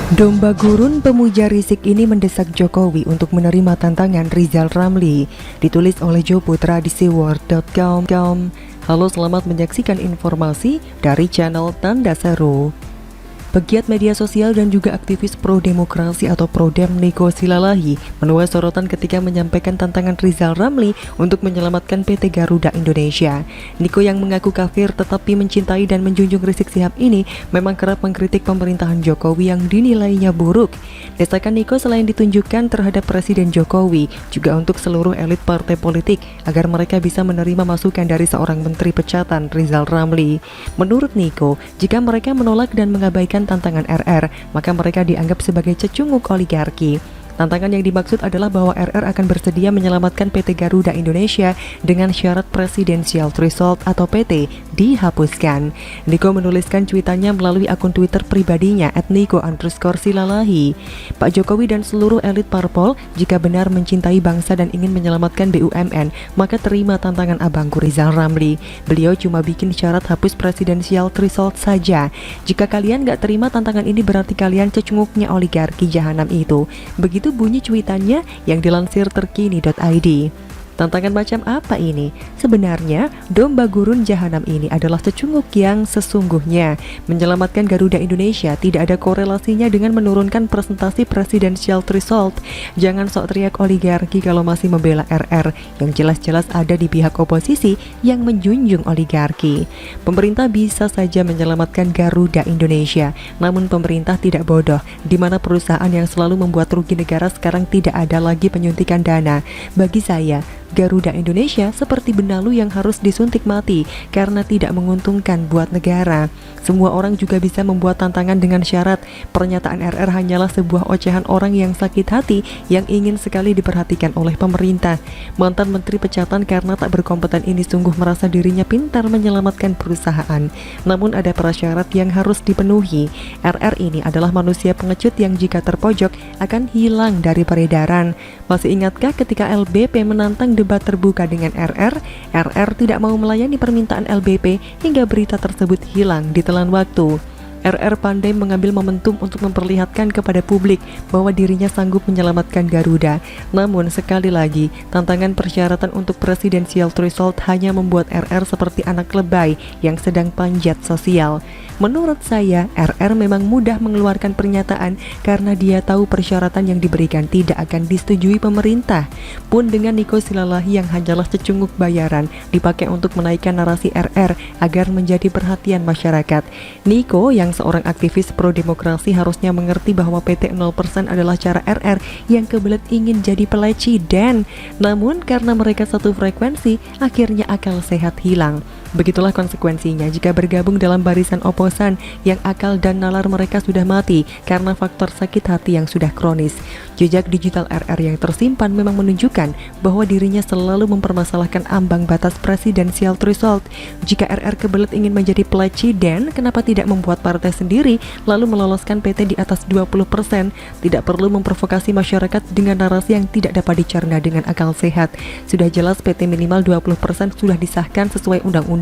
Domba gurun pemuja Rizik ini mendesak Jokowi untuk menerima tantangan Rizal Ramli. Ditulis oleh Jo Putra di seaworld.com. Halo, selamat menyaksikan informasi dari channel Tanda Seru. Pegiat media sosial dan juga aktivis pro-demokrasi atau Prodem Niko Silalahi menuai sorotan ketika menyampaikan tantangan Rizal Ramli untuk menyelamatkan PT Garuda Indonesia. Niko yang mengaku kafir tetapi mencintai dan menjunjung Rizik Syihab ini memang kerap mengkritik pemerintahan Jokowi yang dinilainya buruk. Desakan Niko selain ditunjukkan terhadap Presiden Jokowi, juga untuk seluruh elit partai politik agar mereka bisa menerima masukan dari seorang menteri pecatan Rizal Ramli. Menurut Niko, jika mereka menolak dan mengabaikan tantangan RR, maka mereka dianggap sebagai cecunguk oligarki. Tantangan yang dimaksud adalah bahwa RR akan bersedia menyelamatkan PT Garuda Indonesia dengan syarat Presidential Threshold atau PT dihapuskan. Niko menuliskan cuitannya melalui akun Twitter pribadinya @niko_silalahi. Pak Jokowi dan seluruh elit parpol, jika benar mencintai bangsa dan ingin menyelamatkan BUMN, maka terima tantangan abangku Rizal Ramli. Beliau cuma bikin syarat hapus Presidential Threshold saja. Jika kalian gak terima tantangan ini, berarti kalian cecunguknya oligarki jahanam itu. Begitu bunyi cuitannya yang dilansir terkini.id. Tantangan macam apa ini? Sebenarnya, domba gurun jahanam ini adalah cecunguk yang sesungguhnya. Menyelamatkan Garuda Indonesia tidak ada korelasinya dengan menurunkan presentasi Presidential Threshold. Jangan sok teriak oligarki kalau masih membela RR, yang jelas-jelas ada di pihak oposisi yang menjunjung oligarki. Pemerintah bisa saja menyelamatkan Garuda Indonesia, namun pemerintah tidak bodoh, di mana perusahaan yang selalu membuat rugi negara sekarang tidak ada lagi penyuntikan dana. Bagi saya, Garuda Indonesia seperti benalu yang harus disuntik mati karena tidak menguntungkan buat negara. Semua orang juga bisa membuat tantangan dengan syarat pernyataan RR hanyalah sebuah ocehan orang yang sakit hati yang ingin sekali diperhatikan oleh pemerintah. Mantan menteri pecatan karena tak berkompeten ini sungguh merasa dirinya pintar menyelamatkan perusahaan. Namun ada prasyarat yang harus dipenuhi. RR ini adalah manusia pengecut yang jika terpojok akan hilang dari peredaran. Masih ingatkah ketika LBP menantang debat terbuka dengan RR tidak mau melayani permintaan LBP hingga berita tersebut hilang ditelan waktu. RR pandai mengambil momentum untuk memperlihatkan kepada publik bahwa dirinya sanggup menyelamatkan Garuda. Namun sekali lagi, tantangan persyaratan untuk Presidential Threshold hanya membuat RR seperti anak lebay yang sedang panjat sosial. Menurut saya, RR memang mudah mengeluarkan pernyataan karena dia tahu persyaratan yang diberikan tidak akan disetujui pemerintah. Pun dengan Niko Silalahi yang hanyalah cecunguk bayaran dipakai untuk menaikkan narasi RR agar menjadi perhatian masyarakat. Niko yang seorang aktivis pro-demokrasi harusnya mengerti bahwa PT 0% adalah cara RR yang kebelet ingin jadi peleci dan namun karena mereka satu frekuensi, akhirnya akal sehat hilang. Begitulah konsekuensinya jika bergabung dalam barisan oposan yang akal dan nalar mereka sudah mati karena faktor sakit hati yang sudah kronis. Jejak digital RR yang tersimpan memang menunjukkan bahwa dirinya selalu mempermasalahkan ambang batas Presidential Threshold. Jika RR kebelet ingin menjadi peleci dan kenapa tidak membuat partai sendiri lalu meloloskan PT di atas 20%? Tidak perlu memprovokasi masyarakat dengan narasi yang tidak dapat dicerna dengan akal sehat. Sudah jelas PT minimal 20% sudah disahkan sesuai undang-undang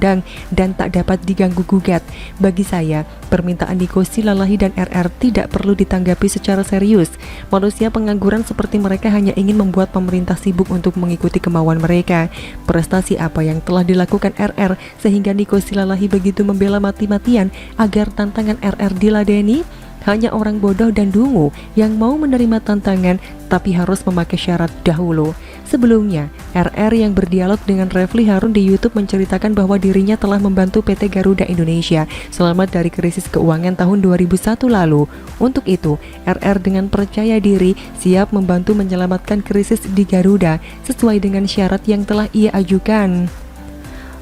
dan tak dapat diganggu-gugat. Bagi saya, permintaan Niko Silalahi dan RR tidak perlu ditanggapi secara serius. Manusia pengangguran seperti mereka hanya ingin membuat pemerintah sibuk untuk mengikuti kemauan mereka. Prestasi apa yang telah dilakukan RR sehingga Niko Silalahi begitu membela mati-matian agar tantangan RR diladeni? Hanya orang bodoh dan dungu yang mau menerima tantangan tapi harus memakai syarat dahulu. Sebelumnya, RR yang berdialog dengan Refli Harun di YouTube menceritakan bahwa dirinya telah membantu PT Garuda Indonesia selamat dari krisis keuangan tahun 2001 lalu. Untuk itu, RR dengan percaya diri siap membantu menyelamatkan krisis di Garuda sesuai dengan syarat yang telah ia ajukan.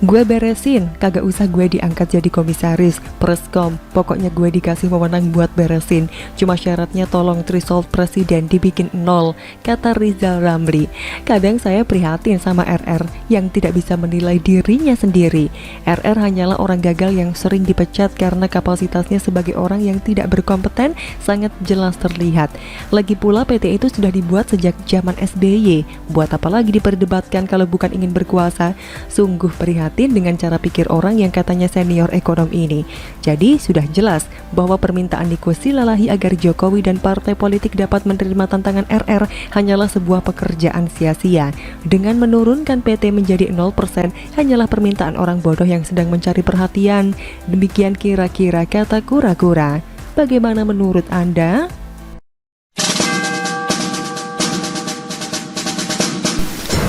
Gue beresin, kagak usah gue diangkat jadi komisaris, preskom, pokoknya gue dikasih wewenang buat beresin. Cuma syaratnya tolong threshold presiden dibikin 0, kata Rizal Ramli. Kadang saya prihatin sama RR yang tidak bisa menilai dirinya sendiri. RR hanyalah orang gagal yang sering dipecat karena kapasitasnya sebagai orang yang tidak berkompeten sangat jelas terlihat. Lagi pula PT itu sudah dibuat sejak zaman SBY. Buat apa lagi diperdebatkan kalau bukan ingin berkuasa? Sungguh prihatin prihatin dengan cara pikir orang yang katanya senior ekonom ini. Jadi sudah jelas bahwa permintaan Niko Silalahi agar Jokowi dan partai politik dapat menerima tantangan RR hanyalah sebuah pekerjaan sia-sia. Dengan menurunkan PT menjadi 0% hanyalah permintaan orang bodoh yang sedang mencari perhatian. Demikian kira-kira kata kura-kura. Bagaimana menurut Anda?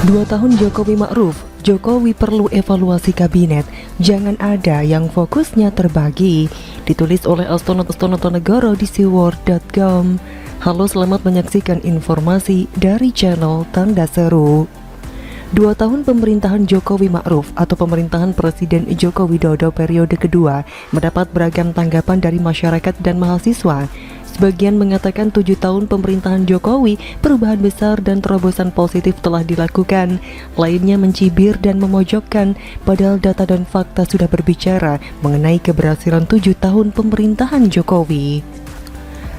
2 tahun Jokowi Ma'ruf, Jokowi perlu evaluasi kabinet, jangan ada yang fokusnya terbagi. Ditulis oleh Astonot Negoro di seaworld.com. Halo, selamat menyaksikan informasi dari channel Tanda Seru. 2 tahun pemerintahan Jokowi Ma'ruf atau pemerintahan Presiden Joko Widodo periode kedua mendapat beragam tanggapan dari masyarakat dan mahasiswa. Sebagian mengatakan 7 tahun pemerintahan Jokowi, perubahan besar dan terobosan positif telah dilakukan. Lainnya mencibir dan memojokkan, padahal data dan fakta sudah berbicara mengenai keberhasilan 7 tahun pemerintahan Jokowi.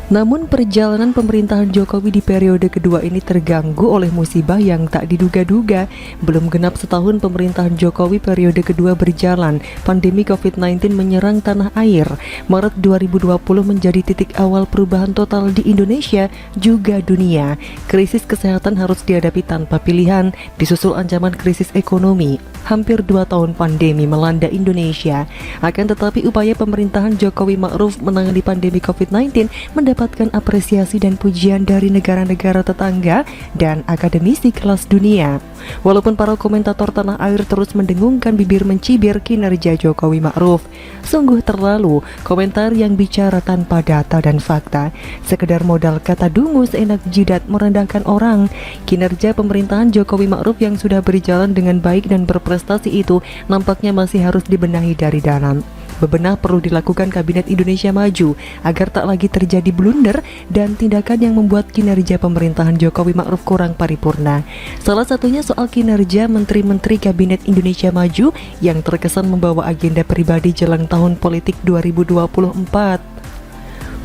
Namun perjalanan pemerintahan Jokowi di periode kedua ini terganggu oleh musibah yang tak diduga-duga. Belum genap setahun pemerintahan Jokowi periode kedua berjalan, pandemi COVID-19 menyerang tanah air. Maret 2020 menjadi titik awal perubahan total di Indonesia juga dunia. Krisis kesehatan harus dihadapi tanpa pilihan, disusul ancaman krisis ekonomi. Hampir 2 tahun pandemi melanda Indonesia. Akan tetapi upaya pemerintahan Jokowi Ma'ruf menangani pandemi COVID-19 mendapatkan apresiasi dan pujian dari negara-negara tetangga dan akademisi kelas dunia. Walaupun para komentator tanah air terus mendengungkan bibir mencibir kinerja Jokowi Ma'ruf, sungguh terlalu komentar yang bicara tanpa data dan fakta, sekedar modal kata dungu seenak jidat merendahkan orang. Kinerja pemerintahan Jokowi Ma'ruf yang sudah berjalan dengan baik dan berprestasi itu nampaknya masih harus dibenahi dari dalam. Bebenah perlu dilakukan Kabinet Indonesia Maju agar tak lagi terjadi blunder dan tindakan yang membuat kinerja pemerintahan Jokowi Ma'ruf kurang paripurna. Salah satunya soal kinerja Menteri-Menteri Kabinet Indonesia Maju yang terkesan membawa agenda pribadi jelang tahun politik 2024.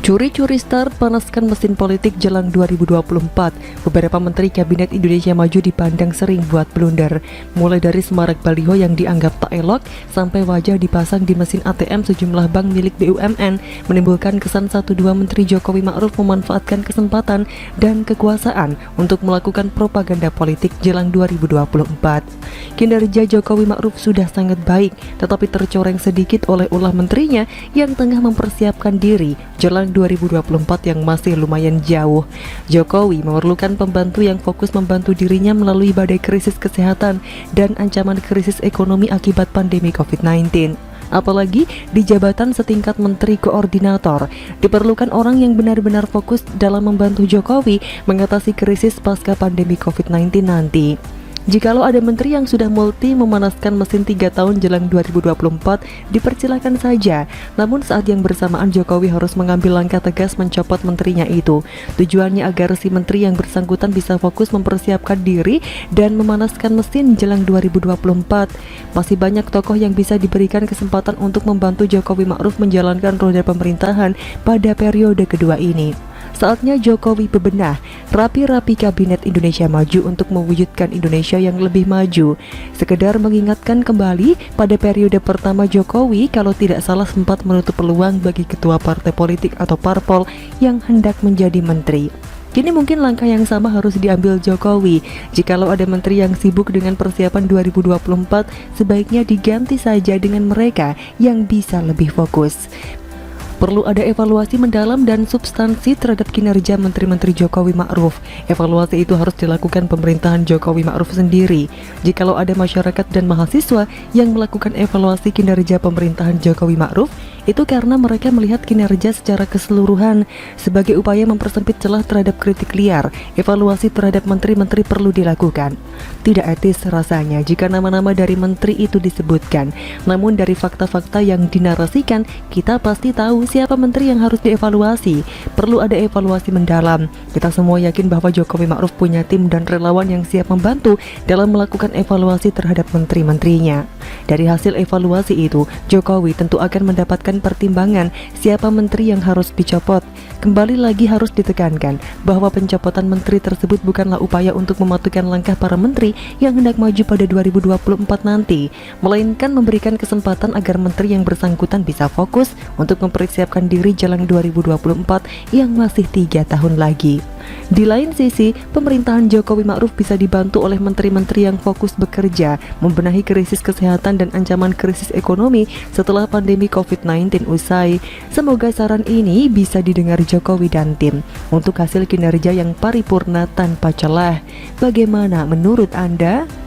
Curi-curi start, panaskan mesin politik jelang 2024. Beberapa menteri Kabinet Indonesia Maju dipandang sering buat blunder. Mulai dari semarak baliho yang dianggap tak elok, sampai wajah dipasang di mesin ATM sejumlah bank milik BUMN, menimbulkan kesan 1-2 menteri Jokowi Ma'ruf memanfaatkan kesempatan dan kekuasaan untuk melakukan propaganda politik jelang 2024. Kinerja Jokowi Ma'ruf sudah sangat baik, tetapi tercoreng sedikit oleh ulah menterinya yang tengah mempersiapkan diri jelang 2024 yang masih lumayan jauh. Jokowi memerlukan pembantu yang fokus membantu dirinya melalui badai krisis kesehatan dan ancaman krisis ekonomi akibat pandemi COVID-19. Apalagi di jabatan setingkat menteri koordinator, diperlukan orang yang benar-benar fokus dalam membantu Jokowi mengatasi krisis pasca pandemi COVID-19 nanti. Jikalau ada menteri yang sudah multi memanaskan mesin 3 tahun jelang 2024, dipersilakan saja. Namun saat yang bersamaan Jokowi harus mengambil langkah tegas mencopot menterinya itu. Tujuannya agar si menteri yang bersangkutan bisa fokus mempersiapkan diri dan memanaskan mesin jelang 2024. Masih banyak tokoh yang bisa diberikan kesempatan untuk membantu Jokowi Ma'ruf menjalankan roda pemerintahan pada periode kedua ini. Saatnya Jokowi bebenah rapi-rapi Kabinet Indonesia Maju untuk mewujudkan Indonesia yang lebih maju. Sekedar mengingatkan kembali pada periode pertama Jokowi, kalau tidak salah sempat menutup peluang bagi ketua partai politik atau parpol yang hendak menjadi menteri. Kini mungkin langkah yang sama harus diambil Jokowi. Jikalau ada menteri yang sibuk dengan persiapan 2024, sebaiknya diganti saja dengan mereka yang bisa lebih fokus. Perlu ada evaluasi mendalam dan substansi terhadap kinerja Menteri-Menteri Jokowi Ma'ruf. Evaluasi itu harus dilakukan pemerintahan Jokowi Ma'ruf sendiri. Jikalau ada masyarakat dan mahasiswa yang melakukan evaluasi kinerja pemerintahan Jokowi Ma'ruf, itu karena mereka melihat kinerja secara keseluruhan. Sebagai upaya mempersempit celah terhadap kritik liar, evaluasi terhadap menteri-menteri perlu dilakukan. Tidak etis rasanya jika nama-nama dari menteri itu disebutkan. Namun dari fakta-fakta yang dinarasikan, kita pasti tahu siapa menteri yang harus dievaluasi. Perlu ada evaluasi mendalam. Kita semua yakin bahwa Jokowi Ma'ruf punya tim dan relawan yang siap membantu dalam melakukan evaluasi terhadap menteri-menterinya. Dari hasil evaluasi itu, Jokowi tentu akan mendapatkan menjadikan pertimbangan siapa menteri yang harus dicopot. Kembali lagi harus ditekankan bahwa pencopotan menteri tersebut bukanlah upaya untuk mematukan langkah para menteri yang hendak maju pada 2024 nanti, melainkan memberikan kesempatan agar menteri yang bersangkutan bisa fokus untuk mempersiapkan diri jelang 2024 yang masih 3 tahun lagi. Di lain sisi, pemerintahan Jokowi Ma'ruf bisa dibantu oleh menteri-menteri yang fokus bekerja, membenahi krisis kesehatan dan ancaman krisis ekonomi setelah pandemi COVID-19 usai. Semoga saran ini bisa didengar Jokowi dan tim untuk hasil kinerja yang paripurna tanpa celah. Bagaimana menurut Anda?